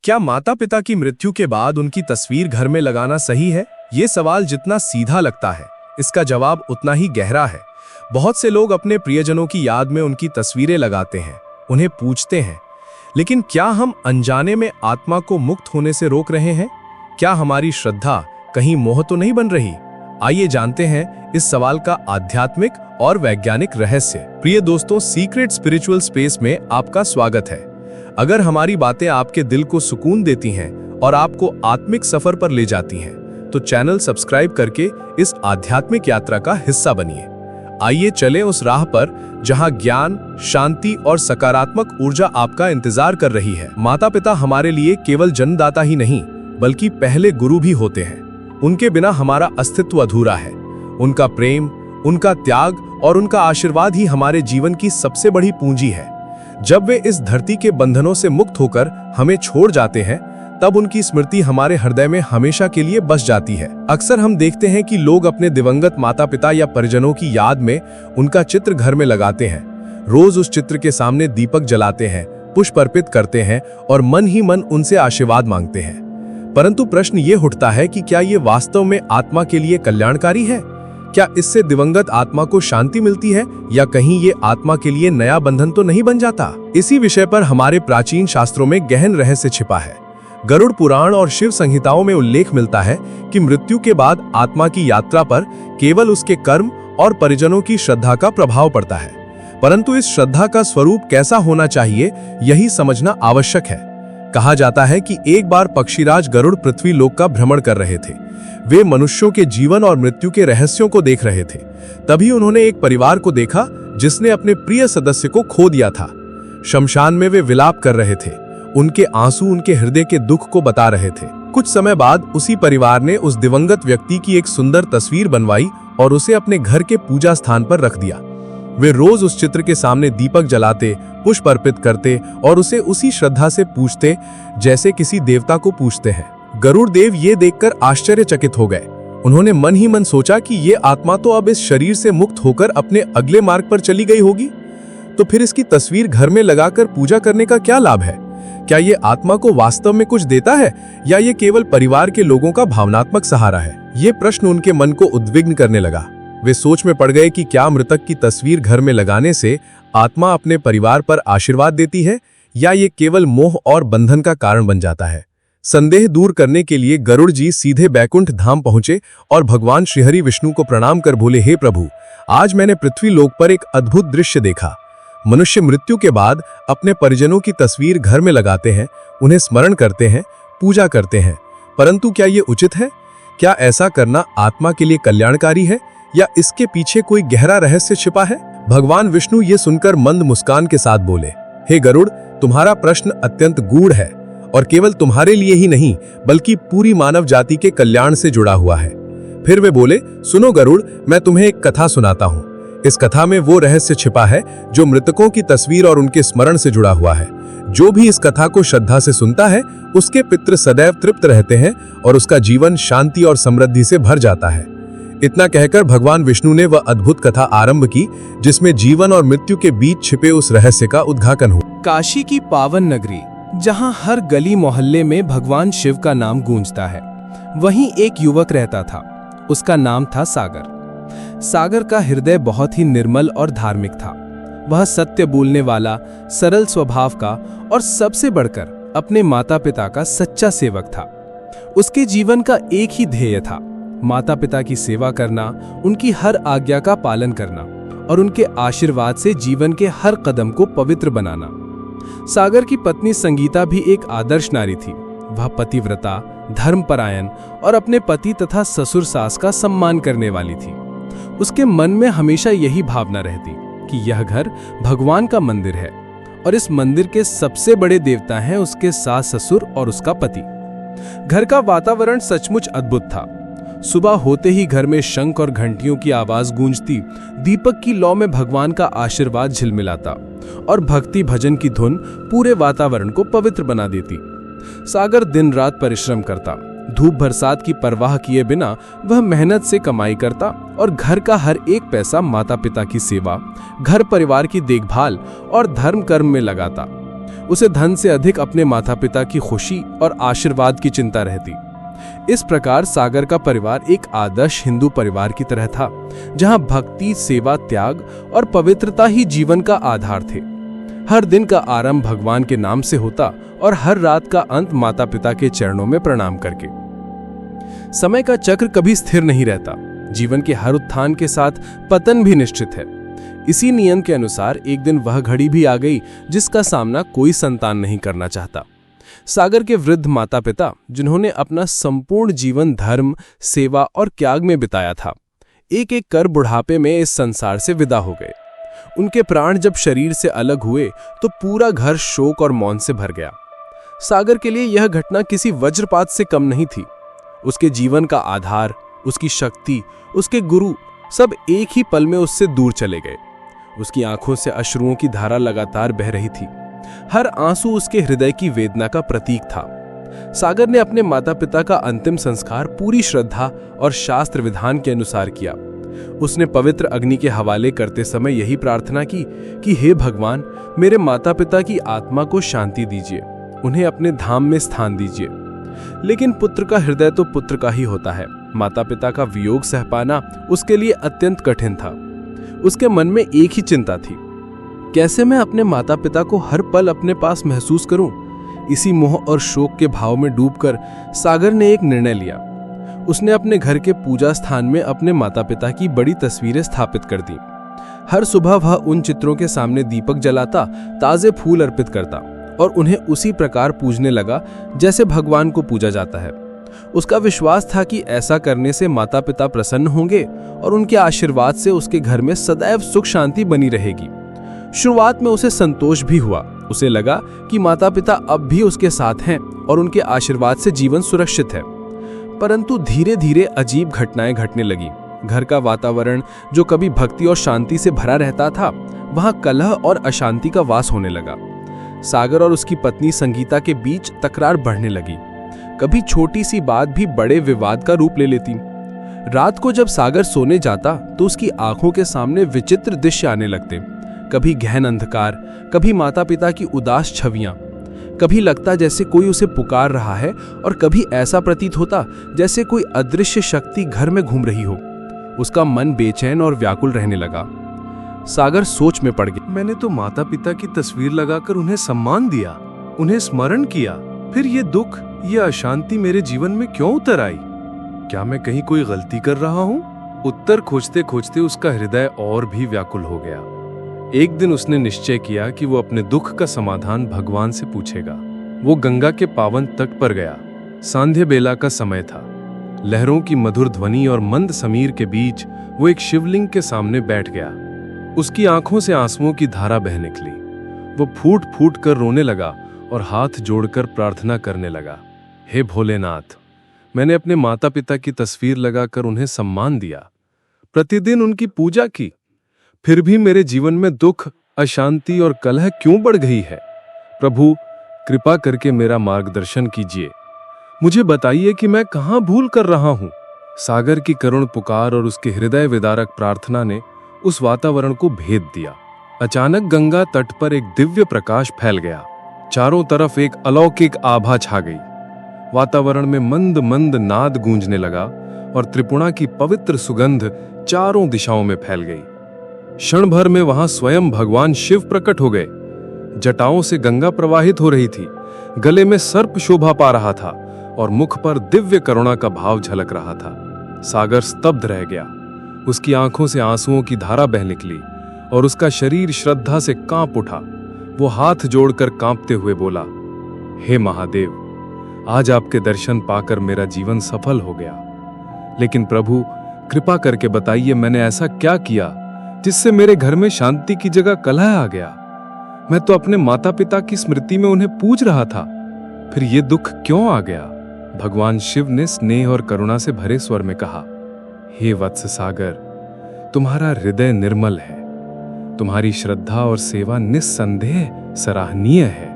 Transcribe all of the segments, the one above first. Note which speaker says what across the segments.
Speaker 1: क्या माता पिता की मृत्यु के बाद उनकी तस्वीर घर में लगाना सही है? ये सवाल जितना सीधा लगता है, इसका जवाब उतना ही गहरा है। बहुत से लोग अपने प्रियजनों की याद में उनकी तस्वीरें लगाते हैं, उन्हें पूजते हैं, लेकिन क्या हम अनजाने में आत्मा को मुक्त होने से रोक रहे हैं? क्या हमारी श्रद्धा कहीं मोह तो नहीं बन रही? आइए जानते हैं इस सवाल का आध्यात्मिक और वैज्ञानिक रहस्य। प्रिय दोस्तों, सीक्रेट स्पिरिचुअल स्पेस में आपका स्वागत है। अगर हमारी बातें आपके दिल को सुकून देती हैं और आपको आत्मिक सफर पर ले जाती हैं, तो चैनल सब्सक्राइब करके इस आध्यात्मिक यात्रा का हिस्सा बनिए। आइए चलें उस राह पर जहां ज्ञान, शांति और सकारात्मक ऊर्जा आपका इंतजार कर रही है। माता पिता हमारे लिए केवल जन्मदाता ही नहीं, बल्कि पहले गुरु भी होते हैं। उनके बिना हमारा अस्तित्व अधूरा है। उनका प्रेम, उनका त्याग और उनका आशीर्वाद ही हमारे जीवन की सबसे बड़ी पूंजी है। जब वे इस धरती के बंधनों से मुक्त होकर हमें छोड़ जाते हैं, तब उनकी स्मृति हमारे हृदय में हमेशा के लिए बस जाती है। अक्सर हम देखते हैं कि लोग अपने दिवंगत माता पिता या परिजनों की याद में उनका चित्र घर में लगाते हैं। रोज उस चित्र के सामने दीपक जलाते हैं, पुष्प अर्पित करते हैं और मन ही मन उनसे आशीर्वाद मांगते हैं। परंतु प्रश्न ये उठता है कि क्या ये वास्तव में आत्मा के लिए कल्याणकारी है? क्या इससे दिवंगत आत्मा को शांति मिलती है, या कहीं ये आत्मा के लिए नया बंधन तो नहीं बन जाता? इसी विषय पर हमारे प्राचीन शास्त्रों में गहन रहस्य छिपा है। गरुड़ पुराण और शिव संहिताओं में उल्लेख मिलता है कि मृत्यु के बाद आत्मा की यात्रा पर केवल उसके कर्म और परिजनों की श्रद्धा का प्रभाव पड़ता है। परंतु इस श्रद्धा का स्वरूप कैसा होना चाहिए, यही समझना आवश्यक है। कहा जाता है कि एक बार पक्षीराज गरुड़ पृथ्वी लोक का भ्रमण कर रहे थे। वे मनुष्यों के जीवन और मृत्यु के रहस्यों को देख रहे थे। तभी उन्होंने एक परिवार को देखा जिसने अपने प्रिय सदस्य को खो दिया था। शमशान में वे विलाप कर रहे थे। उनके आंसू उनके हृदय के दुख को बता रहे थे। कुछ समय बाद उसी परिवार ने उस दिवंगत व्यक्ति की एक सुंदर तस्वीर बनवाई और उसे अपने घर के पूजा स्थान पर रख दिया। वे रोज उस चित्र के सामने दीपक जलाते, पुष्प अर्पित करते और उसे उसी श्रद्धा से पूजते जैसे किसी देवता को पूजते हैं। गरुड़ देव ये देखकर आश्चर्यचकित हो गए। उन्होंने मन ही मन सोचा कि ये आत्मा तो अब इस शरीर से मुक्त होकर अपने अगले मार्ग पर चली गई होगी, तो फिर इसकी तस्वीर घर में लगाकर पूजा करने का क्या लाभ है? क्या ये आत्मा को वास्तव में कुछ देता है, या ये केवल परिवार के लोगों का भावनात्मक सहारा है? ये प्रश्न उनके मन को उद्विग्न करने लगा। वे सोच में पड़ गए कि क्या मृतक की तस्वीर घर में लगाने से आत्मा अपने परिवार पर आशीर्वाद देती है, या ये केवल मोह और बंधन का कारण बन जाता है? संदेह दूर करने के लिए गरुड़ जी सीधे बैकुंठ धाम पहुंचे और भगवान श्रीहरि विष्णु को प्रणाम कर बोले, हे प्रभु, आज मैंने पृथ्वी लोक पर एक अद्भुत दृश्य देखा। मनुष्य मृत्यु के बाद अपने परिजनों की तस्वीर घर में लगाते हैं, उन्हें स्मरण करते हैं, पूजा करते हैं। परंतु क्या ये उचित है? क्या ऐसा करना आत्मा के लिए कल्याणकारी है, या इसके पीछे कोई गहरा रहस्य छिपा है? भगवान विष्णु ये सुनकर मंद मुस्कान के साथ बोले, हे गरुड़, तुम्हारा प्रश्न अत्यंत गूढ़ है और केवल तुम्हारे लिए ही नहीं, बल्कि पूरी मानव जाति के कल्याण से जुड़ा हुआ है। फिर वे बोले, सुनो गरुड़, मैं तुम्हें एक कथा सुनाता हूँ। इस कथा में वो रहस्य छिपा है जो मृतकों की तस्वीर और उनके स्मरण से जुड़ा हुआ है। जो भी इस कथा को श्रद्धा से सुनता है, उसके पितृ सदैव तृप्त रहते हैं और उसका जीवन शांति और समृद्धि से भर जाता है। इतना कहकर भगवान विष्णु ने वह अद्भुत कथा आरंभ की, जिसमें जीवन और मृत्यु के बीच छिपे उस रहस्य का उद्घाटन हुआ।
Speaker 2: काशी की पावन नगरी, जहां हर गली मोहल्ले में भगवान शिव का नाम गूंजता है, वहीं एक युवक रहता था। उसका नाम था सागर। सागर का हृदय बहुत ही निर्मल और धार्मिक था। वह सत्य बोलने वाला, सरल स्वभाव का और सबसे बढ़कर अपने माता पिता का सच्चा सेवक था। उसके जीवन का एक ही ध्येय था, माता पिता की सेवा करना, उनकी हर आज्ञा का पालन करना और उनके आशीर्वाद से जीवन के हर कदम को पवित्र बनाना। सागर की पत्नी संगीता भी एक आदर्श नारी थी। वह पतिव्रता, धर्मपरायण और अपने पति तथा ससुर सास का सम्मान करने वाली थी। उसके मन में हमेशा यही भावना रहती कि यह घर भगवान का मंदिर है और इस मंदिर के सबसे बड़े देवता हैं उसके सास ससुर और उसका पति। घर का वातावरण सचमुच अद्भुत था। सुबह होते ही घर में शंख और घंटियों की आवाज गूंजती, दीपक की लौ में भगवान का आशीर्वाद झिलमिलाता और भक्ति भजन की धुन पूरे वातावरण को पवित्र बना देती। सागर दिन रात परिश्रम करता, धूप बरसात की परवाह किए बिना वह मेहनत से कमाई करता और घर का हर एक पैसा माता पिता की सेवा, घर परिवार की देखभाल और धर्म कर्म में लगाता। उसे धन से अधिक अपने माता पिता की खुशी और आशीर्वाद की चिंता रहती। इस प्रकार सागर का परिवार एक आदर्श हिंदू परिवार की तरह था, जहां भक्ति, सेवा, त्याग और पवित्रता ही जीवन का आधार थे। हर दिन का आरंभ भगवान के नाम से होता और हर रात का अंत माता पिता के चरणों में प्रणाम करके। समय का चक्र कभी स्थिर नहीं रहता। जीवन के हर उत्थान के साथ पतन भी निश्चित है। इसी नियम के अनुसार एक दिन वह घड़ी भी आ गई जिसका सामना कोई संतान नहीं करना चाहता। सागर के वृद्ध माता पिता, जिन्होंने अपना संपूर्ण जीवन धर्म, सेवा और त्याग में बिताया था, एक एक कर बुढ़ापे में इस संसार से विदा हो गए। उनके प्राण जब शरीर से अलग हुए तो पूरा घर शोक और मौन से भर गया। सागर के लिए यह घटना किसी वज्रपात से कम नहीं थी। उसके जीवन का आधार, उसकी शक्ति, उसके गुरु सब एक ही पल में उससे दूर चले गए। उसकी आंखों से अश्रुओं की धारा लगातार बह रही थी। हर आंसू उसके हृदय की वेदना का प्रतीक था। सागर ने अपने माता पिता का अंतिम संस्कार पूरी श्रद्धा और शास्त्र विधान के अनुसार किया। उसने पवित्र अग्नि के हवाले करते समय यही प्रार्थना की कि हे भगवान, मेरे माता पिता की आत्मा को शांति दीजिए, उन्हें अपने धाम में स्थान दीजिए। लेकिन पुत्र का हृदय तो पुत्र का ही होता है। माता पिता का वियोग सह पाना उसके लिए अत्यंत कठिन था। उसके मन में एक ही चिंता थी, कैसे मैं अपने माता पिता को हर पल अपने पास महसूस करूं। इसी मोह और शोक के भाव में डूबकर सागर ने एक निर्णय लिया। उसने अपने घर के पूजा स्थान में अपने माता पिता की बड़ी तस्वीरें स्थापित कर दी। हर सुबह वह उन चित्रों के सामने दीपक जलाता, ताजे फूल अर्पित करता और उन्हें उसी प्रकार पूजने लगा जैसे भगवान को पूजा जाता है। उसका विश्वास था कि ऐसा करने से माता पिता प्रसन्न होंगे और उनके आशीर्वाद से उसके घर में सदैव सुख शांति बनी रहेगी। शुरुआत में उसे संतोष भी हुआ। उसे लगा कि माता पिता अब भी उसके साथ हैं और उनके आशीर्वाद से जीवन सुरक्षित है। परंतु धीरे धीरे अजीब घटनाएं घटने लगी। घर का वातावरण, जो कभी भक्ति और शांति से भरा रहता था, वहां कलह और अशांति का वास होने लगा। सागर और उसकी पत्नी संगीता के बीच तकरार बढ़ने लगी। कभी छोटी सी बात भी बड़े विवाद का रूप ले लेती। रात को जब सागर सोने जाता तो उसकी आंखों के सामने विचित्र दृश्य आने लगते। कभी गहन अंधकार, कभी माता पिता की उदास छवियां। कभी लगता जैसे कोई उसे पुकार रहा है और कभी ऐसा प्रतीत होता जैसे कोई अदृश्य शक्ति घर में घूम रही हो। उसका मन बेचैन और व्याकुल रहने लगा। सागर सोच में पड़ गया।
Speaker 1: मैंने तो माता पिता की तस्वीर लगाकर उन्हें सम्मान दिया, उन्हें स्मरण किया, फिर ये दुख, ये अशांति मेरे जीवन में क्यों उतर आई? क्या मैं कहीं कोई गलती कर रहा हूँ? उत्तर खोजते खोजते उसका हृदय और भी व्याकुल हो गया। एक दिन उसने निश्चय किया कि वो अपने दुख का समाधान भगवान से पूछेगा। वो गंगा के पावन तट पर गया। सांध्य बेला का समय था। लहरों की मधुर ध्वनि और मंद समीर के बीच वो एक शिवलिंग के सामने बैठ गया। उसकी आंखों से आंसुओं की धारा बह निकली। वो फूट फूट कर रोने लगा और हाथ जोड़कर प्रार्थना करने लगा। हे भोलेनाथ, मैंने अपने माता पिता की तस्वीर लगाकर उन्हें सम्मान दिया, प्रतिदिन उनकी पूजा की, फिर भी मेरे जीवन में दुख, अशांति और कलह क्यों बढ़ गई है? प्रभु, कृपा करके मेरा मार्गदर्शन कीजिए। मुझे बताइए कि मैं कहां भूल कर रहा हूं। सागर की करुण पुकार और उसके हृदय विदारक प्रार्थना ने उस वातावरण को भेद दिया। अचानक गंगा तट पर एक दिव्य प्रकाश फैल गया। चारों तरफ एक अलौकिक आभा छा गई। वातावरण में मंद मंद नाद गूंजने लगा और त्रिपुणा की पवित्र सुगंध चारों दिशाओं में फैल गई। क्षण भर में वहां स्वयं भगवान शिव प्रकट हो गए। जटाओं से गंगा प्रवाहित हो रही थी, गले में सर्प शोभा पा रहा था और मुख पर दिव्य करुणा का भाव झलक रहा था। सागर स्तब्ध रह गया। उसकी आंखों से आंसुओं की धारा बह निकली और उसका शरीर श्रद्धा से कांप उठा। वो हाथ जोड़कर कांपते हुए बोला, हे महादेव, आज आपके दर्शन पाकर मेरा जीवन सफल हो गया। लेकिन प्रभु, कृपा करके बताइए, मैंने ऐसा क्या किया जिससे मेरे घर में शांति की जगह कलह आ गया? मैं तो अपने माता पिता की स्मृति में उन्हें पूज रहा था, फिर ये दुख क्यों आ गया? भगवान शिव ने स्नेह और करुणा से भरे स्वर में कहा, हे वत्स सागर, तुम्हारा हृदय निर्मल है, तुम्हारी श्रद्धा और सेवा निस्संदेह सराहनीय है।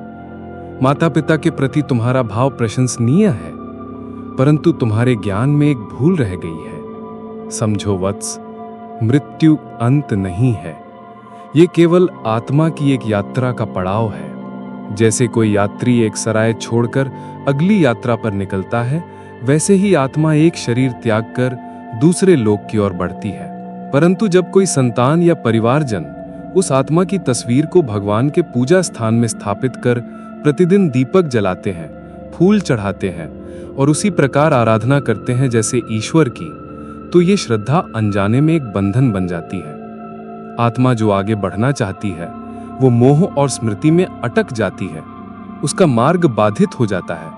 Speaker 1: माता पिता के प्रति तुम्हारा भाव प्रशंसनीय है, परंतु तुम्हारे ज्ञान में एक भूल रह गई है। समझो वत्स, मृत्यु अंत नहीं है, ये केवल आत्मा की एक यात्रा का पड़ाव है।
Speaker 3: जैसे कोई यात्री एक सराय छोड़कर अगली यात्रा पर निकलता है, वैसे ही आत्मा एक शरीर त्याग कर दूसरे लोक की ओर बढ़ती है। परंतु जब कोई संतान या परिवारजन उस आत्मा की तस्वीर को भगवान के पूजा स्थान में स्थापित कर प्रतिदिन दीपक जलाते हैं, फूल चढ़ाते हैं और उसी प्रकार आराधना करते हैं जैसे ईश्वर की, तो ये श्रद्धा अनजाने में एक बंधन बन जाती है। आत्मा जो आगे बढ़ना चाहती है वो मोह और स्मृति में अटक जाती है, उसका मार्ग बाधित हो जाता है।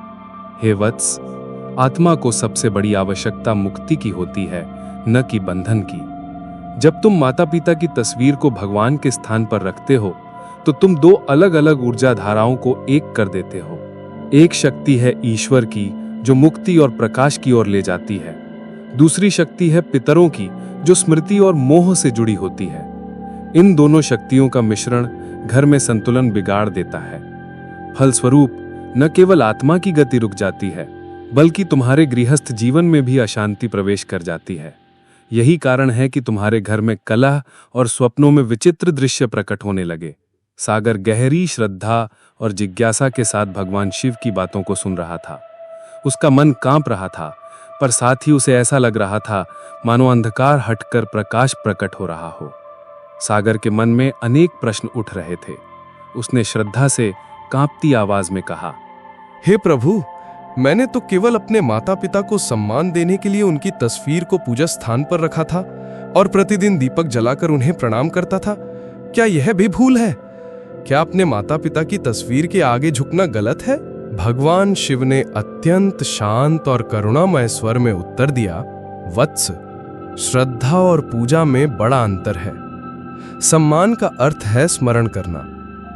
Speaker 3: हे वत्स, आत्मा को सबसे बड़ी आवश्यकता मुक्ति की होती है, न कि बंधन की। जब तुम माता पिता की तस्वीर को भगवान के स्थान पर रखते हो तो तुम दो अलग अलग ऊर्जा धाराओं को एक कर देते हो। एक शक्ति है ईश्वर की जो मुक्ति और प्रकाश की ओर ले जाती है, दूसरी शक्ति है पितरों की जो स्मृति और मोह से जुड़ी होती है। इन दोनों शक्तियों का मिश्रण घर में संतुलन बिगाड़ देता है। फलस्वरूप न केवल आत्मा की गति रुक जाती है, बल्कि तुम्हारे गृहस्थ जीवन में भी अशांति प्रवेश कर जाती है। यही कारण है कि तुम्हारे घर में कलह और स्वप्नों में विचित्र दृश्य प्रकट होने लगे। सागर गहरी श्रद्धा और जिज्ञासा के साथ भगवान शिव की बातों को सुन रहा था। उसका मन कांप रहा था, पर साथ ही उसे ऐसा लग रहा था मानो अंधकार हटकर प्रकाश प्रकट हो रहा हो। सागर के मन में अनेक प्रश्न उठ रहे थे। उसने श्रद्धा से कांपती आवाज में कहा,
Speaker 4: हे प्रभु, मैंने तो केवल अपने माता पिता को सम्मान देने के लिए उनकी तस्वीर को पूजा स्थान पर रखा था और प्रतिदिन दीपक जलाकर उन्हें प्रणाम करता था। क्या यह भी भूल है? क्या अपने माता पिता की तस्वीर के आगे झुकना गलत है? भगवान शिव ने अत्यंत शांत और करुणामय स्वर में उत्तर दिया, वत्स, श्रद्धा और पूजा में बड़ा अंतर है। सम्मान का अर्थ है स्मरण करना,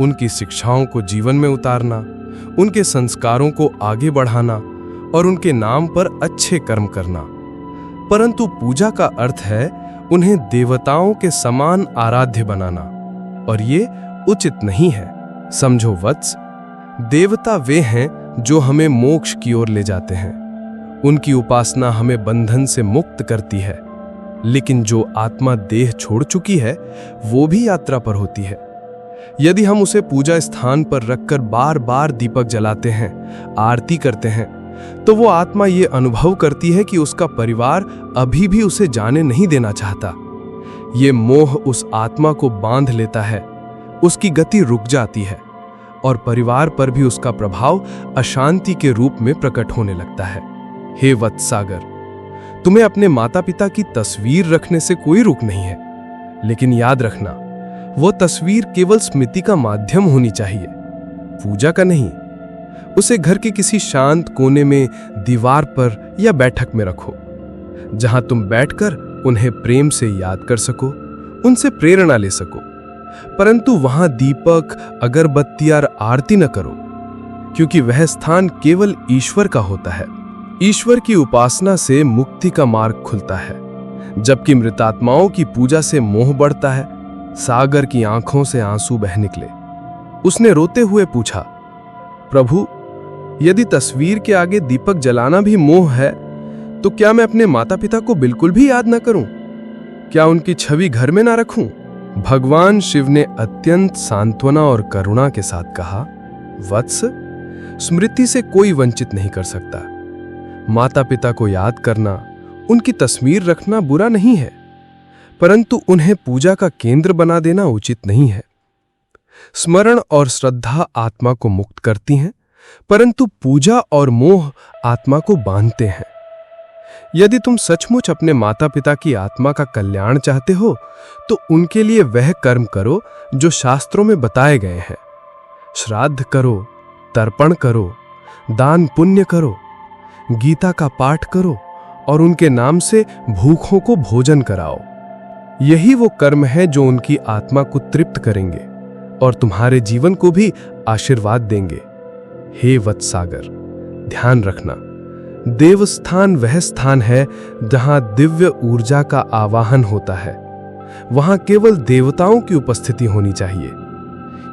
Speaker 4: उनकी शिक्षाओं को जीवन में उतारना, उनके संस्कारों को आगे बढ़ाना और उनके नाम पर अच्छे कर्म करना। परंतु पूजा का अर्थ है उन्हें देवताओं के समान आराध्य बनाना, और ये उचित नहीं है। समझो वत्स, देवता वे हैं जो हमें मोक्ष की ओर ले जाते हैं। उनकी उपासना हमें बंधन से मुक्त करती है, लेकिन जो आत्मा देह छोड़ चुकी है वो भी यात्रा पर होती है। यदि हम उसे पूजा स्थान पर रखकर बार बार दीपक जलाते हैं, आरती करते हैं, तो वो आत्मा ये अनुभव करती है कि उसका परिवार अभी भी उसे जाने नहीं देना चाहता। ये मोह उस आत्मा को बांध लेता है, उसकी गति रुक जाती है और परिवार पर भी उसका प्रभाव अशांति के रूप में प्रकट होने लगता है। हे वत्सागर, तुम्हें अपने माता पिता की तस्वीर रखने से कोई रोक नहीं है, लेकिन याद रखना, वो तस्वीर केवल स्मृति का माध्यम होनी चाहिए, पूजा का नहीं। उसे घर के किसी शांत कोने में, दीवार पर या बैठक में रखो, जहां तुम बैठकर उन्हें प्रेम से याद कर सको, उनसे प्रेरणा ले सको। परंतु वहां दीपक, अगरबत्ती और आरती न करो, क्योंकि वह स्थान केवल ईश्वर का होता है। ईश्वर की उपासना से मुक्ति का मार्ग खुलता है, जबकि मृतात्माओं की पूजा से मोह बढ़ता है। सागर की आंखों से आंसू बह निकले। उसने रोते हुए पूछा, प्रभु, यदि तस्वीर के आगे दीपक जलाना भी मोह है, तो क्या मैं अपने माता पिता को बिल्कुल भी याद न करूं? क्या उनकी छवि घर में ना रखूं? भगवान शिव ने अत्यंत सांत्वना और करुणा के साथ कहा, वत्स, स्मृति से कोई वंचित नहीं कर सकता। माता पिता को याद करना, उनकी तस्वीर रखना बुरा नहीं है, परंतु उन्हें पूजा का केंद्र बना देना उचित नहीं है। स्मरण और श्रद्धा आत्मा को मुक्त करती हैं, परंतु पूजा और मोह आत्मा को बांधते हैं। यदि तुम सचमुच अपने माता पिता की आत्मा का कल्याण चाहते हो, तो उनके लिए वह कर्म करो जो शास्त्रों में बताए गए हैं। श्राद्ध करो, तर्पण करो, दान पुण्य करो, गीता का पाठ करो और उनके नाम से भूखों को भोजन कराओ। यही वो कर्म है जो उनकी आत्मा को तृप्त करेंगे और तुम्हारे जीवन को भी आशीर्वाद देंगे। हे वत्सागर, ध्यान रखना, देवस्थान वह स्थान है जहां दिव्य ऊर्जा का आवाहन होता है। वहां केवल देवताओं की उपस्थिति होनी चाहिए।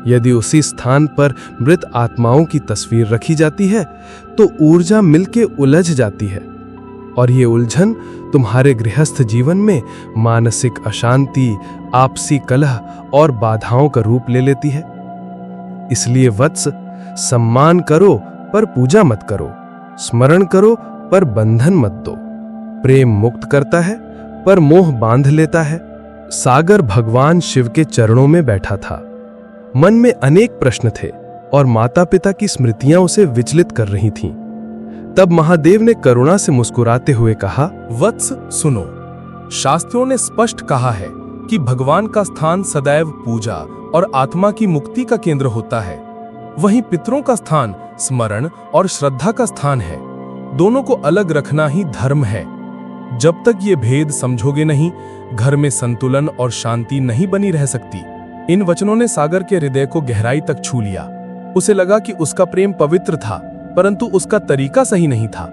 Speaker 4: यदि उसी स्थान पर मृत आत्माओं की तस्वीर रखी जाती है, तो ऊर्जा मिलके उलझ जाती है और ये उलझन तुम्हारे गृहस्थ जीवन में मानसिक अशांति, आपसी कलह और बाधाओं का रूप ले लेती है। इसलिए वत्स, सम्मान करो पर पूजा मत करो, स्मरण करो पर बंधन मत दो। प्रेम मुक्त करता है पर मोह बांध लेता है। सागर भगवान शिव के चरणों में बैठा था। मन में अनेक प्रश्न थे और माता पिता की स्मृतियां उसे विचलित कर रही थीं। तब महादेव ने करुणा से मुस्कुराते हुए कहा,
Speaker 1: वत्स सुनो, शास्त्रों ने स्पष्ट कहा है कि भगवान का स्थान सदैव पूजा और आत्मा की मुक्ति का केंद्र होता है। वहीं पितरों का स्थान स्मरण और श्रद्धा का स्थान है। दोनों को अलग रखना ही धर्म है। जब तक ये भेद समझोगे नहीं, घर में संतुलन और शांति नहीं बनी रह सकती। इन वचनों ने सागर के हृदय को गहराई तक छू लिया। उसे लगा कि उसका प्रेम पवित्र था, परंतु उसका तरीका सही नहीं था।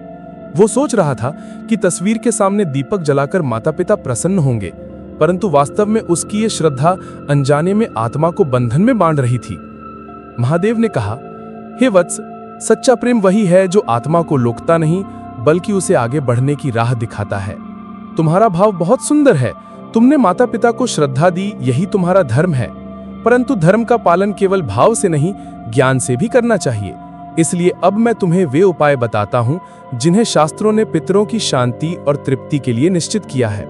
Speaker 1: वो सोच रहा था कि तस्वीर के सामने दीपक जलाकर माता पिता प्रसन्न होंगे, परंतु वास्तव में उसकी ये श्रद्धा अनजाने में आत्मा को बंधन में बांध रही थी। महादेव ने कहा, हे वत्स, सच्चा प्रेम वही है जो आत्मा को रोकता नहीं बल्कि उसे आगे बढ़ने की राह दिखाता है। तुम्हारा भाव बहुत सुंदर है। तुमने माता पिता को श्रद्धा दी, यही तुम्हारा धर्म है। परंतु धर्म का पालन केवल भाव से नहीं, ज्ञान से भी करना चाहिए। इसलिए अब मैं तुम्हें वे उपाय बताता हूं जिन्हें शास्त्रों ने पितरों की शांति और तृप्ति के लिए निश्चित किया है।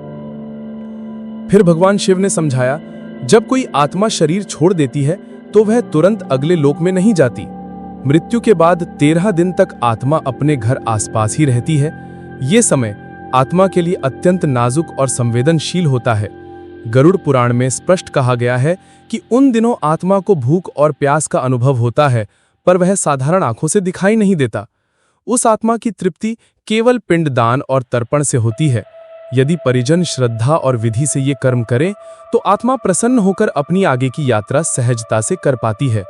Speaker 1: फिर भगवान शिव ने समझाया, जब कोई आत्मा शरीर छोड़ देती है तो वह तुरंत अगले लोक में नहीं जाती। मृत्यु के बाद 13 दिन तक आत्मा अपने घर आसपास ही रहती है। ये समय आत्मा के लिए अत्यंत नाजुक और संवेदनशील होता है। गरुड़ पुराण में स्पष्ट कहा गया है कि उन दिनों आत्मा को भूख और प्यास का अनुभव होता है, पर वह साधारण आंखों से दिखाई नहीं देता। उस आत्मा की तृप्ति केवल पिंडदान और तर्पण से होती है। यदि परिजन श्रद्धा और विधि से ये कर्म करें तो आत्मा प्रसन्न होकर अपनी आगे की यात्रा सहजता से कर पाती है।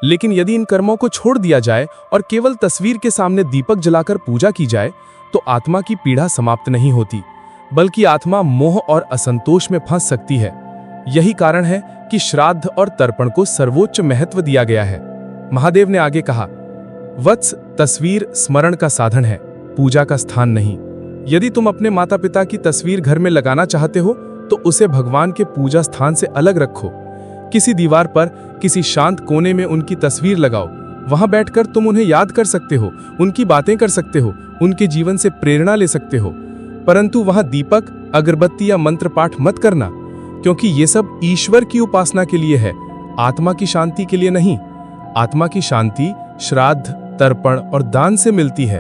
Speaker 1: लेकिन यदि इन कर्मों को छोड़ दिया जाए और केवल तस्वीर के सामने दीपक जलाकर पूजा की जाए तो आत्मा की पीड़ा समाप्त नहीं होती, बल्कि आत्मा मोह और असंतोष में फंस सकती है। यही कारण है कि श्राद्ध और तर्पण को सर्वोच्च महत्व दिया गया है। महादेव ने आगे कहा, वत्स, तस्वीर स्मरण का साधन है, पूजा का स्थान नहीं। यदि तुम अपने माता पिता की तस्वीर घर में लगाना चाहते हो तो उसे भगवान के पूजा स्थान से अलग रखो। किसी दीवार पर किसी शांत कोने में उनकी तस्वीर लगाओ। वहां बैठकर तुम उन्हें याद कर सकते हो, उनकी बातें कर सकते हो, उनके जीवन से प्रेरणा ले सकते हो। परंतु वहां दीपक, अगरबत्ती या मंत्र पाठ मत करना, क्योंकि ये सब ईश्वर की उपासना के लिए है, आत्मा की शांति के लिए नहीं। आत्मा की शांति श्राद्ध, तर्पण और दान से मिलती है।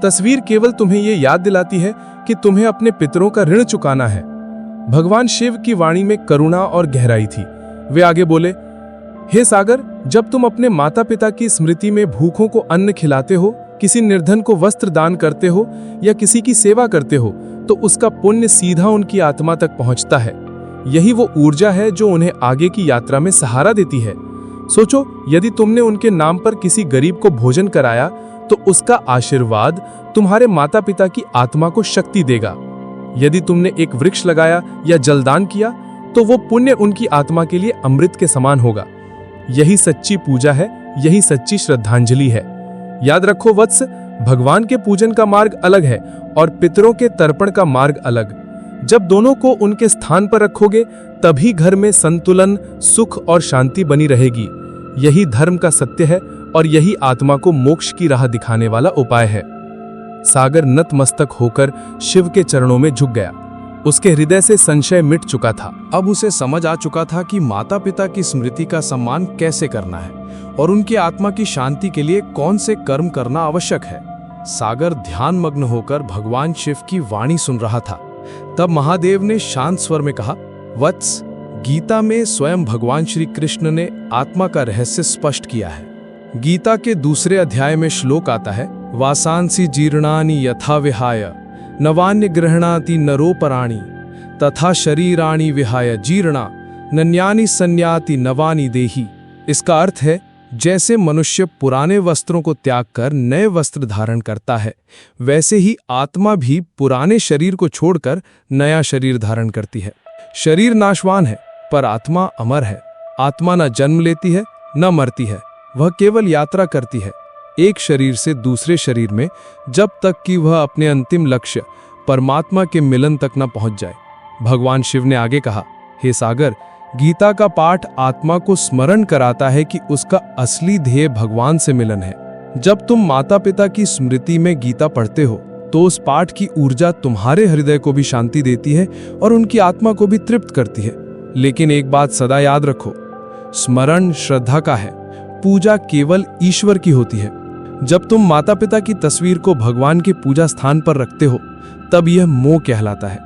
Speaker 1: तस्वीर केवल तुम्हें ये याद दिलाती है कि तुम्हें अपने पितरों का ऋण चुकाना है। भगवान शिव की वाणी में करुणा और गहराई थी। वे आगे बोले, हे सागर, जब तुम अपने माता पिता की स्मृति में भूखों को अन्न खिलाते हो, किसी निर्धन को वस्त्र दान करते हो या किसी की सेवा करते हो, तो उसका पुण्य सीधा उनकी आत्मा तक पहुंचता है। यही वो ऊर्जा है जो उन्हें आगे की यात्रा में सहारा देती है। सोचो, यदि तुमने उनके नाम पर किसी गरीब को भोजन कराया तो उसका आशीर्वाद तुम्हारे माता पिता की आत्मा को शक्ति देगा। यदि तुमने एक वृक्ष लगाया या जलदान किया तो वो पुण्य उनकी आत्मा के लिए अमृत के समान होगा। यही सच्ची पूजा है, यही सच्ची श्रद्धांजलि है। याद रखो वत्स, भगवान के पूजन का मार्ग अलग है और पितरों के तर्पण का मार्ग अलग। जब दोनों को उनके स्थान पर रखोगे तभी घर में संतुलन, सुख और शांति बनी रहेगी। यही धर्म का सत्य है और यही आत्मा को मोक्ष की राह दिखाने वाला उपाय है। सागर नतमस्तक होकर शिव के चरणों में झुक गया। उसके हृदय से संशय मिट चुका था।
Speaker 2: अब उसे समझ आ चुका था कि माता पिता की स्मृति का सम्मान कैसे करना है और उनकी आत्मा की शांति के लिए कौन से कर्म करना आवश्यक है। सागर ध्यान मग्न होकर भगवान शिव की वाणी सुन रहा था। तब महादेव ने शांत स्वर में कहा, वत्स, गीता में स्वयं भगवान श्री कृष्ण ने आत्मा का रहस्य स्पष्ट किया है। गीता के दूसरे अध्याय में श्लोक आता है, वासांसी जीर्णानि यथा विहाय नवान्य गृह्णाति नरोपराणि तथा शरीराणि विहाय जीर्णा नन्यानि संयाति नवानि देहि। इसका अर्थ है, जैसे मनुष्य पुराने वस्त्रों को त्याग कर नए वस्त्र धारण करता है, वैसे ही आत्मा भी पुराने शरीर को छोड़कर नया शरीर धारण करती है। शरीर नाशवान है पर आत्मा अमर है। आत्मा न जन्म लेती है न मरती है, वह केवल यात्रा करती है एक शरीर से दूसरे शरीर में, जब तक कि वह अपने अंतिम लक्ष्य परमात्मा के मिलन तक न पहुंच जाए। भगवान शिव ने आगे कहा, हे सागर, गीता का पाठ आत्मा को स्मरण कराता है कि उसका असली ध्येय भगवान से मिलन है। जब तुम माता पिता की स्मृति में गीता पढ़ते हो तो उस पाठ की ऊर्जा तुम्हारे हृदय को भी शांति देती है और उनकी आत्मा को भी तृप्त करती है। लेकिन एक बात सदा याद रखो, स्मरण श्रद्धा का है, पूजा केवल ईश्वर की होती है। जब तुम माता पिता की तस्वीर को भगवान के पूजा स्थान पर रखते हो तब यह मोह कहलाता है,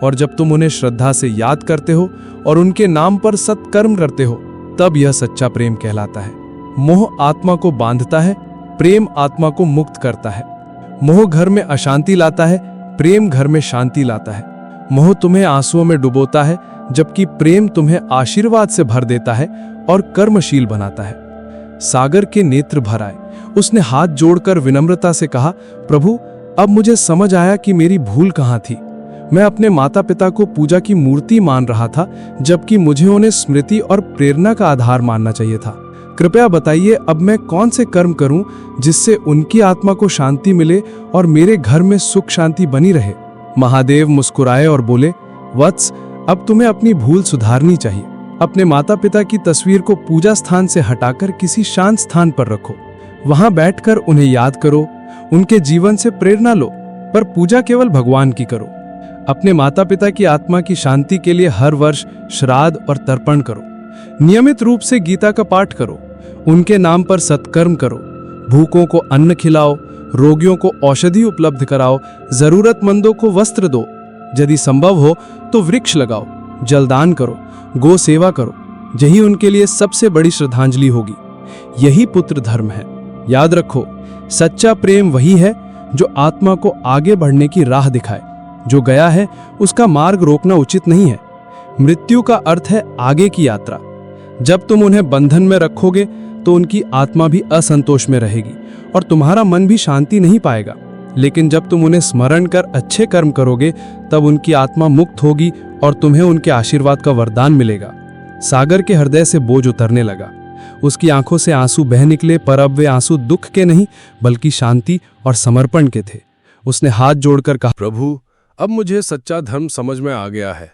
Speaker 2: और जब तुम उन्हें श्रद्धा से याद करते हो और उनके नाम पर सत्कर्म करते हो तब यह सच्चा प्रेम कहलाता है। मोह आत्मा को बांधता है, प्रेम आत्मा को मुक्त करता है। मोह घर में अशांति लाता है, प्रेम घर में शांति लाता है। मोह तुम्हें आंसुओं में डुबोता है, जबकि प्रेम तुम्हें आशीर्वाद से भर देता है और कर्मशील बनाता है। सागर के नेत्र भर आए। उसने हाथ जोड़कर विनम्रता से कहा, प्रभु, अब मुझे समझ आया कि मेरी भूल कहाँ थी। मैं अपने माता पिता को पूजा की मूर्ति मान रहा था, जबकि मुझे उन्हें स्मृति और प्रेरणा का आधार मानना चाहिए था। कृपया बताइए, अब मैं कौन से कर्म करूं जिससे उनकी आत्मा को शांति मिले और मेरे घर में सुख शांति बनी रहे। महादेव मुस्कुराए और बोले, वत्स, अब तुम्हें अपनी भूल सुधारनी चाहिए। अपने माता पिता की तस्वीर को पूजा स्थान से हटाकर किसी शांत स्थान पर रखो। वहां बैठकर उन्हें याद करो, उनके जीवन से प्रेरणा लो, पर पूजा केवल भगवान की करो। अपने माता पिता की आत्मा की शांति के लिए हर वर्ष श्राद्ध और तर्पण करो। नियमित रूप से गीता का पाठ करो, उनके नाम पर सत्कर्म करो, भूखों को अन्न खिलाओ, रोगियों को औषधि उपलब्ध कराओ, जरूरतमंदों को वस्त्र दो। यदि संभव हो तो वृक्ष लगाओ, जलदान करो, गो सेवा करो। यही उनके लिए सबसे बड़ी श्रद्धांजलि होगी। यही पुत्र धर्म है। याद रखो, सच्चा प्रेम वही है जो आत्मा को आगे बढ़ने की राह दिखाए। जो गया है उसका मार्ग रोकना उचित नहीं है। मृत्यु का अर्थ है आगे की यात्रा। जब तुम उन्हें बंधन में रखोगे तो उनकी आत्मा भी असंतोष में रहेगी और तुम्हारा मन भी शांति नहीं पाएगा। लेकिन जब तुम उन्हें स्मरण कर अच्छे कर्म करोगे तब उनकी आत्मा मुक्त होगी और तुम्हें उनके आशीर्वाद का वरदान मिलेगा। सागर के हृदय से बोझ उतरने लगा। उसकी आंखों से आंसू बह निकले, पर अब वे आंसू दुख के नहीं बल्कि शांति और समर्पण के थे। उसने हाथ जोड़कर कहा,
Speaker 1: प्रभु, अब मुझे सच्चा धर्म समझ में आ गया है।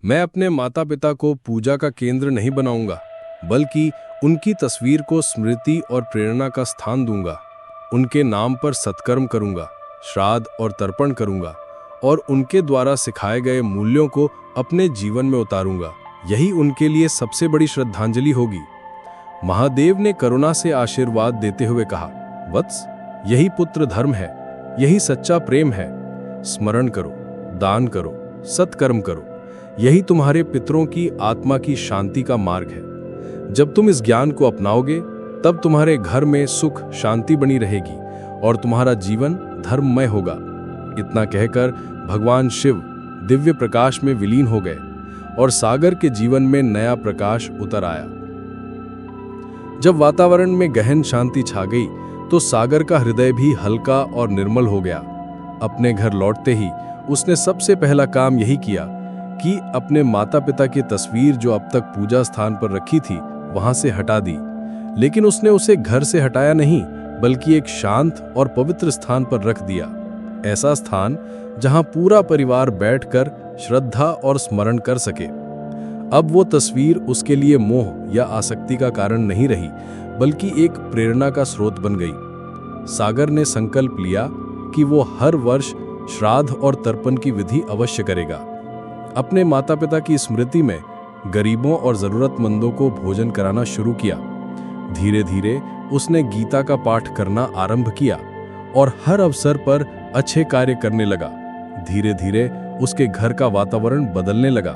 Speaker 1: मैं अपने माता पिता को पूजा का केंद्र नहीं बनाऊंगा, बल्कि उनकी तस्वीर को स्मृति और प्रेरणा का स्थान दूंगा। उनके नाम पर सत्कर्म करूंगा, श्राद्ध और तर्पण करूंगा और उनके द्वारा सिखाए गए मूल्यों को अपने जीवन में उतारूंगा। यही उनके लिए सबसे बड़ी श्रद्धांजलि होगी। महादेव ने करुणा से आशीर्वाद देते हुए कहा, वत्स, यही पुत्र धर्म है, यही सच्चा प्रेम है। स्मरण करो, दान करो, सत्कर्म करो। यही तुम्हारे पितरों की आत्मा की शांति का मार्ग है। जब तुम इस ज्ञान को अपनाओगे तब तुम्हारे घर में सुख शांति बनी रहेगी और तुम्हारा जीवन धर्ममय होगा। इतना कहकर भगवान शिव दिव्य प्रकाश में विलीन हो गए और सागर के जीवन में नया प्रकाश उतर आया। जब वातावरण में गहन शांति छा गई तो सागर का हृदय भी हल्का और निर्मल हो गया। अपने घर लौटते ही उसने सबसे पहला काम यही किया कि अपने माता पिता की तस्वीर जो अब तक पूजा स्थान पर रखी थी वहां से हटा दी। लेकिन उसने उसे घर से हटाया नहीं, बल्कि एक शांत और पवित्र स्थान पर रख दिया। ऐसा स्थान जहां पूरा परिवार बैठकर श्रद्धा और स्मरण कर सके। अब वो तस्वीर उसके लिए मोह या आसक्ति का कारण नहीं रही, बल्कि एक प्रेरणा का स्रोत बन गई। सागर ने संकल्प लिया कि वो हर वर्ष श्राद्ध और तर्पण की विधि अवश्य करेगा। अपने माता पिता की स्मृति में गरीबों और जरूरतमंदों को भोजन कराना शुरू किया। धीरे धीरे उसने गीता का पाठ करना आरंभ किया और हर अवसर पर अच्छे कार्य करने लगा। धीरे धीरे उसके घर का वातावरण बदलने लगा।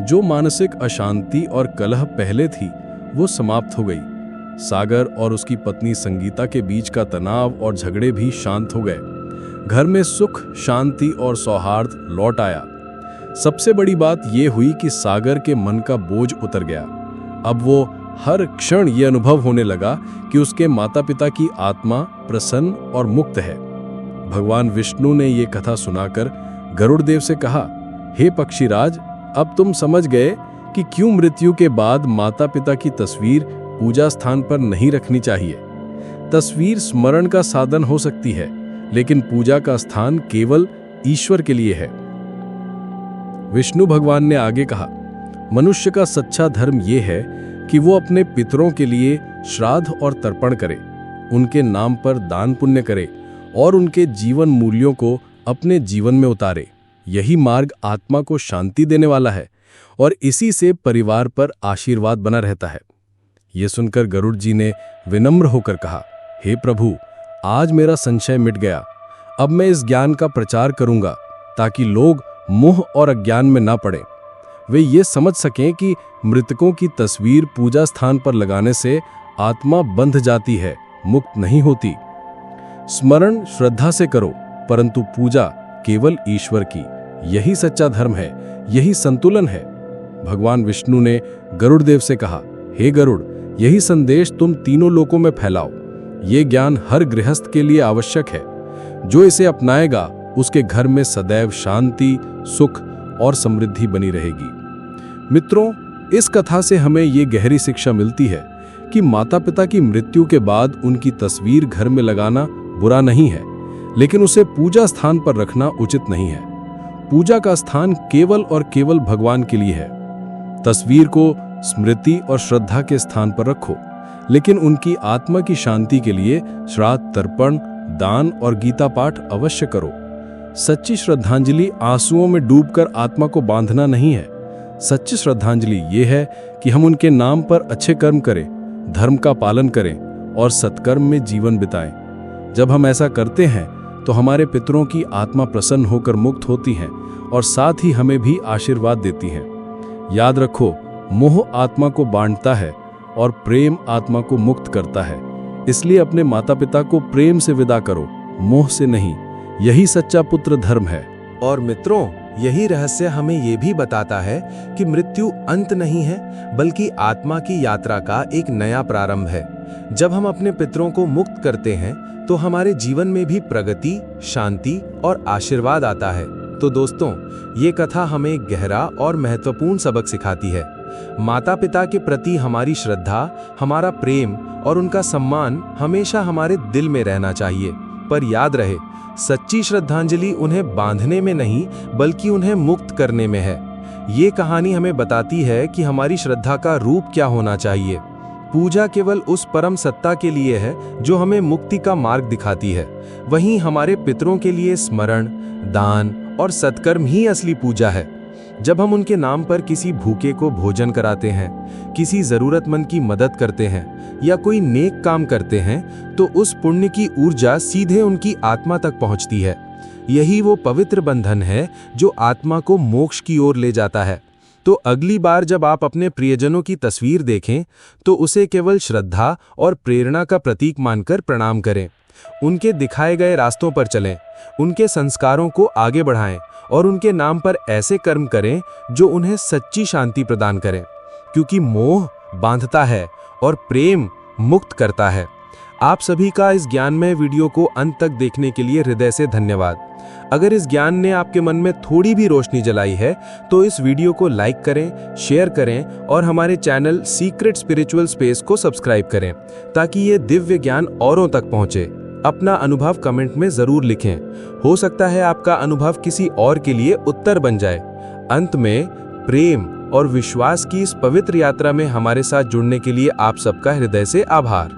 Speaker 1: जो मानसिक अशांति और कलह पहले थी वो समाप्त हो गई। सागर और उसकी पत्नी संगीता के बीच का तनाव और झगड़े भी शांत हो गए। घर में सुख, शांति और सौहार्द लौट आया। सबसे बड़ी बात यह हुई कि सागर के मन का बोझ उतर गया। अब वो हर क्षण ये अनुभव होने लगा कि उसके माता पिता की आत्मा प्रसन्न और मुक्त है। भगवान विष्णु ने ये कथा सुनाकर गरुड़देव से कहा, हे पक्षीराज, अब तुम समझ गए कि क्यों मृत्यु के बाद माता पिता की तस्वीर पूजा स्थान पर नहीं रखनी चाहिए। तस्वीर स्मरण का साधन हो सकती है, लेकिन पूजा का स्थान केवल ईश्वर के लिए है। विष्णु भगवान ने आगे कहा,
Speaker 2: मनुष्य का सच्चा धर्म ये है कि वो अपने पितरों के लिए श्राद्ध और तर्पण करे, उनके नाम पर दान पुण्य करे और उनके जीवन मूल्यों को अपने जीवन में उतारे। यही मार्ग आत्मा को शांति देने वाला है और इसी से परिवार पर आशीर्वाद बना रहता है। ये सुनकर गरुड़ जी ने विनम्र होकर कहा, हे प्रभु, आज मेरा संशय मिट गया। अब मैं इस ज्ञान का प्रचार करूंगा ताकि लोग मोह और अज्ञान में ना पड़े। वे ये समझ सकें कि मृतकों की तस्वीर पूजा स्थान पर लगाने से आत्मा बंध जाती है, मुक्त नहीं होती। स्मरण श्रद्धा से करो, परंतु पूजा केवल ईश्वर की। यही सच्चा धर्म है, यही संतुलन है। भगवान विष्णु ने गरुड़ देव से कहा, हे गरुड़, यही संदेश तुम तीनों लोकों में फैलाओ। ये ज्ञान हर गृहस्थ के लिए आवश्यक है। जो इसे अपनाएगा उसके घर में सदैव शांति, सुख और समृद्धि बनी रहेगी। मित्रों, इस कथा से हमें ये गहरी शिक्षा मिलती है कि माता पिता की मृत्यु के बाद उनकी तस्वीर घर में लगाना बुरा नहीं है, लेकिन उसे पूजा स्थान पर रखना उचित नहीं है। पूजा का स्थान केवल और केवल भगवान के लिए है। तस्वीर को स्मृति और श्रद्धा के स्थान पर रखो, लेकिन उनकी आत्मा की शांति के लिए श्राद्ध, तर्पण, दान और गीता पाठ अवश्य करो। सच्ची श्रद्धांजलि आंसुओं में डूबकर आत्मा को बांधना नहीं है। सच्ची श्रद्धांजलि ये है कि हम उनके नाम पर अच्छे कर्म करें, धर्म का पालन करें और सत्कर्म में जीवन बिताएं। जब हम ऐसा करते हैं तो हमारे पितरों की आत्मा प्रसन्न होकर मुक्त होती हैं और साथ ही हमें भी आशीर्वाद देती हैं। याद रखो, मोह आत्मा को बांटता है और प्रेम आत्मा को मुक्त करता है। इसलिए अपने माता पिता को प्रेम से विदा करो, मोह से नहीं। यही सच्चा पुत्र धर्म है।
Speaker 1: और मित्रों, यही रहस्य हमें ये भी बताता है कि मृत्यु अंत नहीं है, बल्कि आत्मा की यात्रा का एक नया प्रारंभ है। जब हम अपने पितरों को मुक्त करते हैं तो हमारे जीवन में भी प्रगति, शांति और आशीर्वाद आता है। तो दोस्तों, ये कथा हमें गहरा और महत्वपूर्ण सबक सिखाती है। माता पिता के प्रति हमारी श्रद्धा, हमारा प्रेम और उनका सम्मान हमेशा हमारे दिल में रहना चाहिए। पर याद रहे, सच्ची श्रद्धांजलि उन्हें बांधने में नहीं, बल्कि उन्हें मुक्त करने में है। ये कहानी हमें बताती है कि हमारी श्रद्धा का रूप क्या होना चाहिए। पूजा केवल उस परम सत्ता के लिए है जो हमें मुक्ति का मार्ग दिखाती है। वहीं हमारे पितरों के लिए स्मरण, दान और सत्कर्म ही असली पूजा है। जब हम उनके नाम पर किसी भूखे को भोजन कराते हैं, किसी जरूरतमंद की मदद करते हैं या कोई नेक काम करते हैं, तो उस पुण्य की ऊर्जा सीधे उनकी आत्मा तक पहुंचती है। यही वो पवित्र बंधन है जो आत्मा को मोक्ष की ओर ले जाता है। तो अगली बार जब आप अपने प्रियजनों की तस्वीर देखें, तो उसे केवल श्रद्धा और प्रेरणा का प्रतीक मानकर प्रणाम करें। उनके दिखाए गए रास्तों पर चलें, उनके संस्कारों को आगे बढ़ाएं और उनके नाम पर ऐसे कर्म करें जो उन्हें सच्ची शांति प्रदान करें। क्योंकि मोह बांधता है और प्रेम मुक्त करता है। आप सभी का इस ज्ञानमय वीडियो को अंत तक देखने के लिए हृदय से धन्यवाद। अगर इस ज्ञान ने आपके मन में थोड़ी भी रोशनी जलाई है, तो इस वीडियो को लाइक करें, शेयर करें और हमारे चैनल सीक्रेट स्पिरिचुअल स्पेस को सब्सक्राइब करें, ताकि ये दिव्य ज्ञान औरों तक पहुंचे। अपना अनुभव कमेंट में जरूर लिखें। हो सकता है आपका अनुभव किसी और के लिए उत्तर बन जाए। अंत में, प्रेम और विश्वास की इस पवित्र यात्रा में हमारे साथ जुड़ने के लिए आप सबका हृदय से आभार।